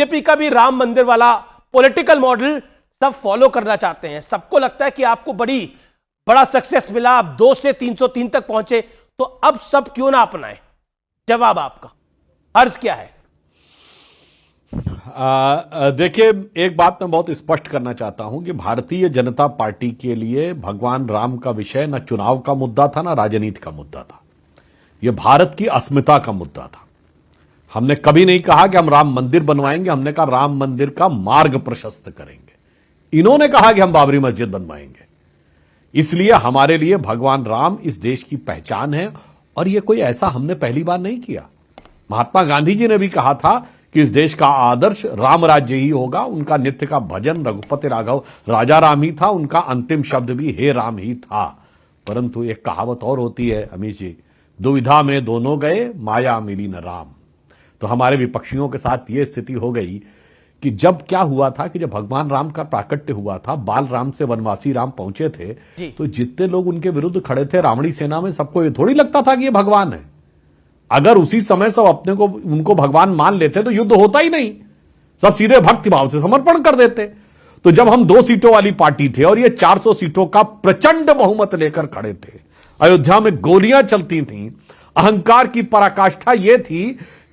BJP का भी राम मंदिर वाला पॉलिटिकल मॉडल सब फॉलो करना चाहते हैं। सबको लगता है कि आपको बड़ा सक्सेस मिला, आप 2 से 303 तक पहुंचे, तो अब सब क्यों ना अपनाएं? जवाब आपका, अर्ज क्या है? देखिए, एक बात मैं बहुत स्पष्ट करना चाहता हूं कि भारतीय जनता पार्टी के लिए भगवान राम का विषय न चुनाव का मुद्दा था, न राजनीति का मुद्दा था। यह भारत की अस्मिता का मुद्दा था। हमने कभी नहीं कहा कि हम राम मंदिर बनवाएंगे, हमने कहा राम मंदिर का मार्ग प्रशस्त करेंगे। इन्होंने कहा कि हम बाबरी मस्जिद बनवाएंगे। इसलिए हमारे लिए भगवान राम इस देश की पहचान है, और यह कोई ऐसा हमने पहली बार नहीं किया। महात्मा गांधी जी ने भी कहा था कि इस देश का आदर्श राम राज्य ही होगा। उनका नित्य का भजन रघुपति राघव राजा राम ही था, उनका अंतिम शब्द भी हे राम ही था। परंतु एक कहावत और होती है अमीश जी, दुविधा में दोनों गए, माया मिली न राम। तो हमारे विपक्षियों के साथ यह स्थिति हो गई कि जब क्या हुआ था कि जब भगवान राम का प्राकट्य हुआ था, बाल राम से वनवासी राम पहुंचे थे, तो जितने लोग उनके विरुद्ध खड़े थे रावणी सेना में, सबको ये थोड़ी लगता था कि ये भगवान है। अगर उसी समय सब अपने को उनको भगवान मान लेते तो युद्ध होता ही नहीं, सब सीधे भक्ति भाव से समर्पण कर देते। तो जब हम 2 सीटों वाली पार्टी थे और ये 400 सीटों का प्रचंड बहुमत लेकर खड़े थे, अयोध्या में गोलियां चलती थीं, अहंकार की पराकाष्ठा यह थी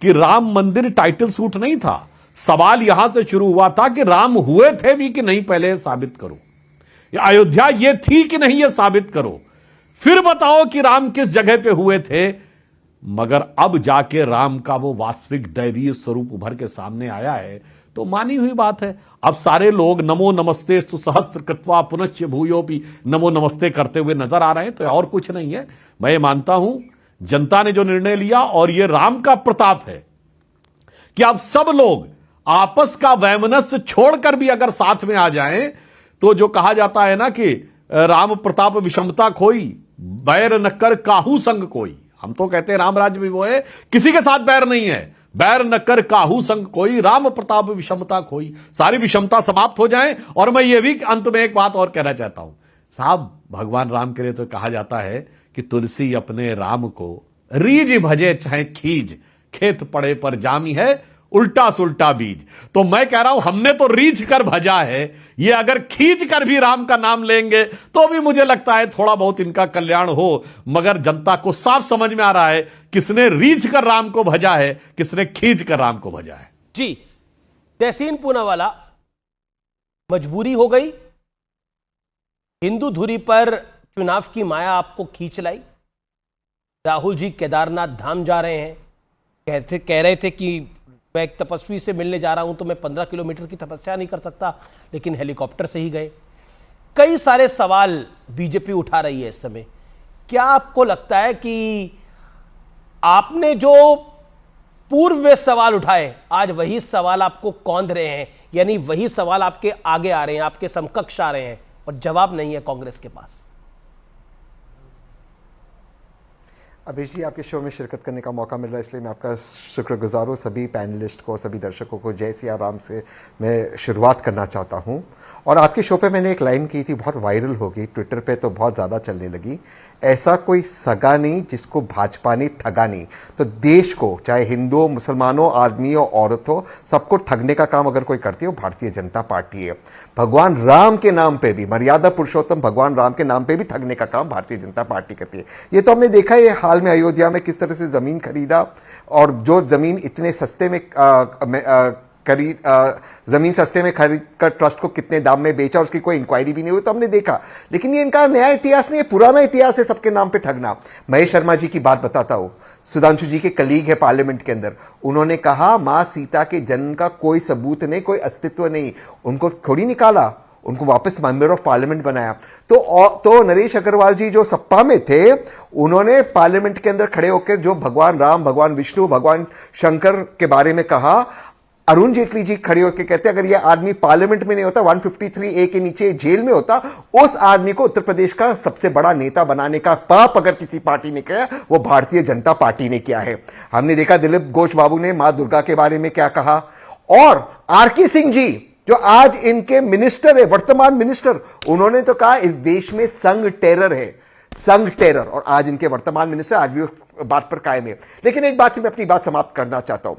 कि राम मंदिर टाइटल सूट नहीं था। सवाल यहां से शुरू हुआ था कि राम हुए थे भी कि नहीं, पहले साबित करो। अयोध्या ये थी कि नहीं, ये साबित करो, फिर बताओ कि राम किस जगह पे हुए थे। मगर अब जाके राम का वो वास्तविक दैवीय स्वरूप उभर के सामने आया है, तो मानी हुई बात है। अब सारे लोग नमो नमस्ते सुसहस्त्र कृत्वा पुनश्च भूयोपि नमो नमस्ते करते हुए नजर आ रहे हैं। तो और कुछ नहीं है। मैं ये मानता हूं जनता ने जो निर्णय लिया, और ये राम का प्रताप है कि अब सब लोग आपस का वैमनस्य छोड़कर भी अगर साथ में आ जाएं, तो जो कहा जाता है ना कि राम प्रताप विषमता खोई, बैर न कर काहू संग कोई। हम तो कहते हैं राम राज्य भी वो है, किसी के साथ बैर नहीं है। बैर न कर काहू संग कोई, राम प्रताप विषमता खोई। सारी विषमता समाप्त हो जाए। और मैं ये भी अंत में एक बात और कहना चाहता हूं साहब, भगवान राम के लिए तो कहा जाता है कि तुलसी अपने राम को रीझ भजे चाहे खींच, खेत पड़े पर जामी है उल्टा सुल्टा बीज। तो मैं कह रहा हूं हमने तो रीझ कर भजा है, ये अगर खींच कर भी राम का नाम लेंगे तो भी मुझे लगता है थोड़ा बहुत इनका कल्याण हो। मगर जनता को साफ समझ में आ रहा है किसने रीझ कर राम को भजा है, किसने खींच कर राम को भजा है। जी, तहसीन पूनावाला, मजबूरी हो गई, हिंदू धुरी पर चुनाव की माया आपको खींच लाई। राहुल जी केदारनाथ धाम जा रहे हैं, कह रहे थे कि मैं एक तपस्वी से मिलने जा रहा हूं तो मैं 15 किलोमीटर की तपस्या नहीं कर सकता, लेकिन हेलीकॉप्टर से ही गए। कई सारे सवाल बीजेपी उठा रही है इस समय। क्या आपको लगता है कि आपने जो पूर्व में सवाल उठाए, आज वही सवाल आपको कौंध रहे हैं, यानी वही सवाल आपके आगे आ रहे हैं, आपके समकक्ष आ रहे हैं, और जवाब नहीं है कांग्रेस के पास? अभिष जी, आपके शो में शिरकत करने का मौका मिल रहा है, इसलिए मैं आपका शुक्रगुजार हूँ। सभी पैनलिस्ट को, सभी दर्शकों को जय सिया राम से मैं शुरुआत करना चाहता हूँ। और आपके शो पे मैंने एक लाइन की थी, बहुत वायरल हो गई, ट्विटर पे तो बहुत ज़्यादा चलने लगी। ऐसा कोई सगा नहीं जिसको भाजपा ने ठगा नहीं। तो देश को, चाहे हिंदुओं, मुसलमानों, आदमी हो, औरत हो, सबको ठगने का काम अगर कोई करती है वो भारतीय जनता पार्टी है। भगवान राम के नाम पे भी, मर्यादा पुरुषोत्तम भगवान राम के नाम पे भी ठगने का काम भारतीय जनता पार्टी करती है। ये तो हमने देखा है हाल में अयोध्या में किस तरह से जमीन खरीदा, और जो जमीन इतने सस्ते में जमीन सस्ते में खरीद कर ट्रस्ट को कितने दाम में बेचा, उसकी कोई इंक्वायरी भी नहीं हुई, तो हमने देखा। लेकिन ये इनका नया इतिहास नहीं है, पुराना इतिहास है सबके नाम पे ठगना। महेश शर्मा जी की बात बताता हूं, सुधांशु जी के कलीग है पार्लियामेंट के अंदर, उन्होंने कहा मां सीता के जन्म का कोई सबूत नहीं, कोई अस्तित्व नहीं, उनको थोड़ी निकाला, उनको वापस मेंबर ऑफ पार्लियामेंट बनाया। तो नरेश अग्रवाल जी जो सपा में थे, उन्होंने पार्लियामेंट के अंदर खड़े होकर जो भगवान राम, भगवान विष्णु, भगवान शंकर के बारे में कहा, अरुण जेटली जी खड़े होकर कहते अगर यह आदमी पार्लियामेंट में नहीं होता, 153A के नीचे जेल में होता, उस आदमी को उत्तर प्रदेश का सबसे बड़ा नेता बनाने का पाप अगर किसी पार्टी ने किया, वो भारतीय जनता पार्टी ने किया है। हमने देखा दिलीप घोष बाबू ने मां दुर्गा के बारे में क्या कहा, और आरके सिंह जी जो आज इनके मिनिस्टर है, वर्तमान मिनिस्टर, उन्होंने तो कहा इस देश में संघ टेरर है, संघ टेरर, और आज इनके वर्तमान मिनिस्टर आज भी उस बात पर कायम है। लेकिन एक बात से मैं अपनी बात समाप्त करना चाहता हूं।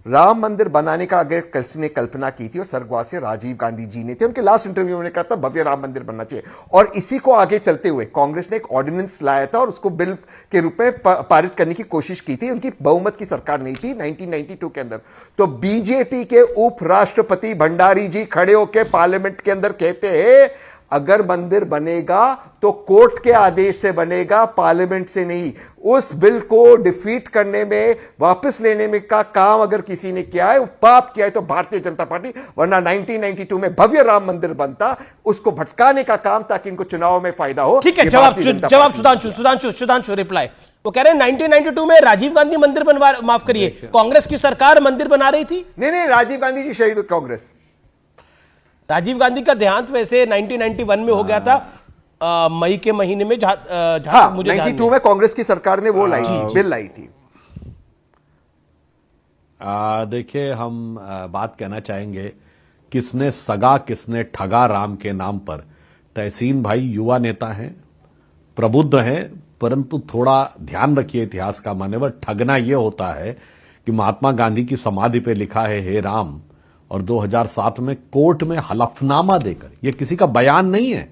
राम मंदिर बनाने का अगर किसी ने कल्पना की थी और स्वर्गवासी राजीव गांधी जी ने थे, उनके लास्ट इंटरव्यू में कहा था भव्य राम मंदिर बनना चाहिए। और इसी को आगे चलते हुए कांग्रेस ने एक ऑर्डिनेंस लाया था और उसको बिल के रूप में पारित करने की कोशिश की थी। उनकी बहुमत की सरकार नहीं थी 1992 के अंदर। तो बीजेपी के उपराष्ट्रपति भंडारी जी खड़े होकर पार्लियामेंट के अंदर कहते हैं अगर मंदिर बनेगा तो कोर्ट के आदेश से बनेगा, पार्लियामेंट से नहीं। उस बिल को डिफीट करने में, वापस लेने में का काम अगर किसी ने किया है, वो पाप किया है तो भारतीय जनता पार्टी, वरना 1992 में भव्य राम मंदिर बनता। उसको भटकाने का काम ताकि इनको चुनाव में फायदा हो। ठीक है, जवाब सुधांशु रिप्लाई। वो कह रहे हैं 1992 में राजीव गांधी मंदिर बनवा, माफ करिए, कांग्रेस की सरकार मंदिर बना रही थी। नहीं, राजीव गांधी जी शहीद कांग्रेस। राजीव गांधी का देहांत वैसे 1991 में हो गया था, मई के महीने में, हाँ, मुझे 92 में कांग्रेस की सरकार ने वो लाई थी, बिल लाई थी। देखिए, हम बात कहना चाहेंगे, किसने सगा किसने ठगा राम के नाम पर। तहसीन भाई युवा नेता हैं, प्रबुद्ध हैं, परंतु थोड़ा ध्यान रखिए इतिहास का मान्यवर, ठगना यह होता है कि महात्मा गांधी की समाधि पे लिखा है हे राम, और 2007 में कोर्ट में हलफनामा देकर, यह किसी का बयान नहीं है,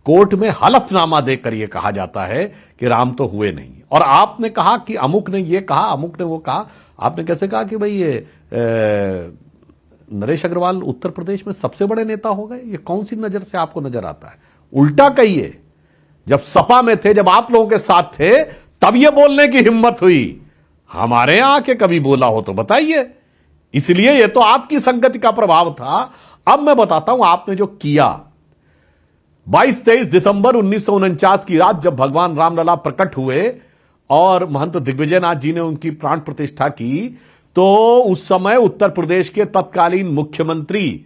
कोर्ट में हलफनामा देकर यह कहा जाता है कि राम तो हुए नहीं। और आपने कहा कि अमुक ने यह कहा, अमुक ने वो कहा। आपने कैसे कहा कि भाई ये नरेश अग्रवाल उत्तर प्रदेश में सबसे बड़े नेता हो गए? ये कौन सी नजर से आपको नजर आता है? उल्टा कहिए, जब सपा में थे, जब आप लोगों के साथ थे, तब यह बोलने की हिम्मत हुई। हमारे यहां के कभी बोला हो तो बताइए। इसलिए यह तो आपकी संगति का प्रभाव था। अब मैं बताता हूं आपने जो किया। 22-23 दिसंबर 1949 की रात जब भगवान रामलला प्रकट हुए और महंत दिग्विजयनाथ जी ने उनकी प्राण प्रतिष्ठा की, तो उस समय उत्तर प्रदेश के तत्कालीन मुख्यमंत्री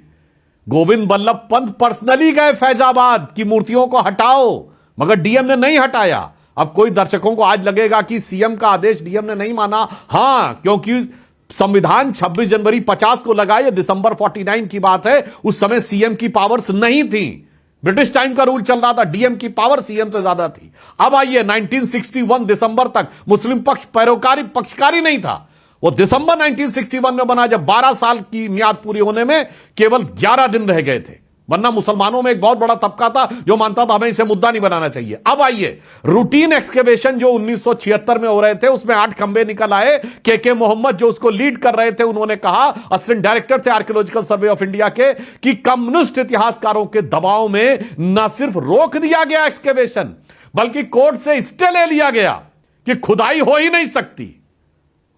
गोविंद बल्लभ पंत पर्सनली गए फैजाबाद की मूर्तियों को हटाओ, मगर डीएम ने नहीं हटाया। अब कोई दर्शकों को आज लगेगा कि सीएम का आदेश डीएम ने नहीं माना। हां, क्योंकि संविधान 26 जनवरी 50 को लगा, यह दिसंबर 49 की बात है। उस समय सीएम की पावर्स नहीं थी, ब्रिटिश टाइम का रूल चल रहा था, डीएम की पावर सीएम से ज्यादा थी। अब आइए 1961 दिसंबर तक मुस्लिम पक्ष पक्षकारी नहीं था। वो दिसंबर 1961 में बना, जब 12 साल की मियाद पूरी होने में केवल 11 दिन रह गए थे। वरना मुसलमानों में एक बहुत बड़ा तबका था जो मानता था हमें इसे मुद्दा नहीं बनाना चाहिए। अब आइए, रूटीन एक्सकेवेशन जो 1976 में हो रहे थे, उसमें 8 खंबे निकल आए। के मोहम्मद जो उसको लीड कर रहे थे, उन्होंने कहा, असिस्टेंट डायरेक्टर थे आर्कियोलॉजिकल सर्वे ऑफ इंडिया के, कि कम्युनिस्ट इतिहासकारों के दबाव में न सिर्फ रोक दिया गया एक्सकेवेशन, बल्कि कोर्ट से स्टे ले लिया गया कि खुदाई हो ही नहीं सकती।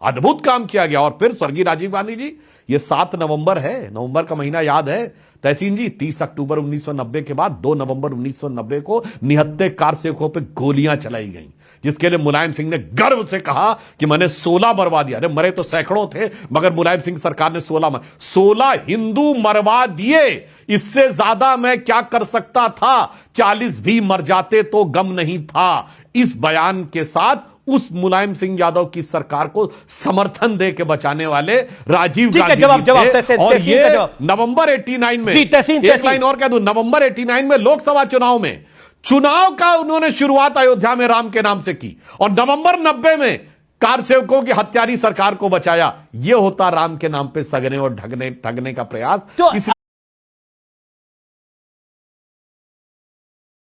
अद्भुत काम किया गया। और फिर स्वर्गीय राजीव गांधी जी, ये 7 नवंबर है, नवंबर का महीना याद है तहसीन जी, 30 अक्टूबर 1990 के बाद 2 नवंबर 1990 को निहत्थे कारसेवकों पे गोलियां चलाई गई, जिसके लिए मुलायम सिंह ने गर्व से कहा कि मैंने 16 मरवा दिया। अरे मरे तो सैकड़ों थे, मगर मुलायम सिंह सरकार ने 16 हिंदू मरवा दिए। इससे ज्यादा मैं क्या कर सकता था? 40 भी मर जाते तो गम नहीं था। इस बयान के साथ उस मुलायम सिंह यादव की सरकार को समर्थन दे के बचाने वाले राजीव गांधी थे। और ये नवंबर 89 में, एक लाइन और कह दूं, नवंबर 89 में लोकसभा चुनाव का उन्होंने शुरुआत अयोध्या में राम के नाम से की, और नवंबर 90 में कारसेवकों की हत्यारी सरकार को बचाया। यह होता राम के नाम पे सगने और ठगने का प्रयास।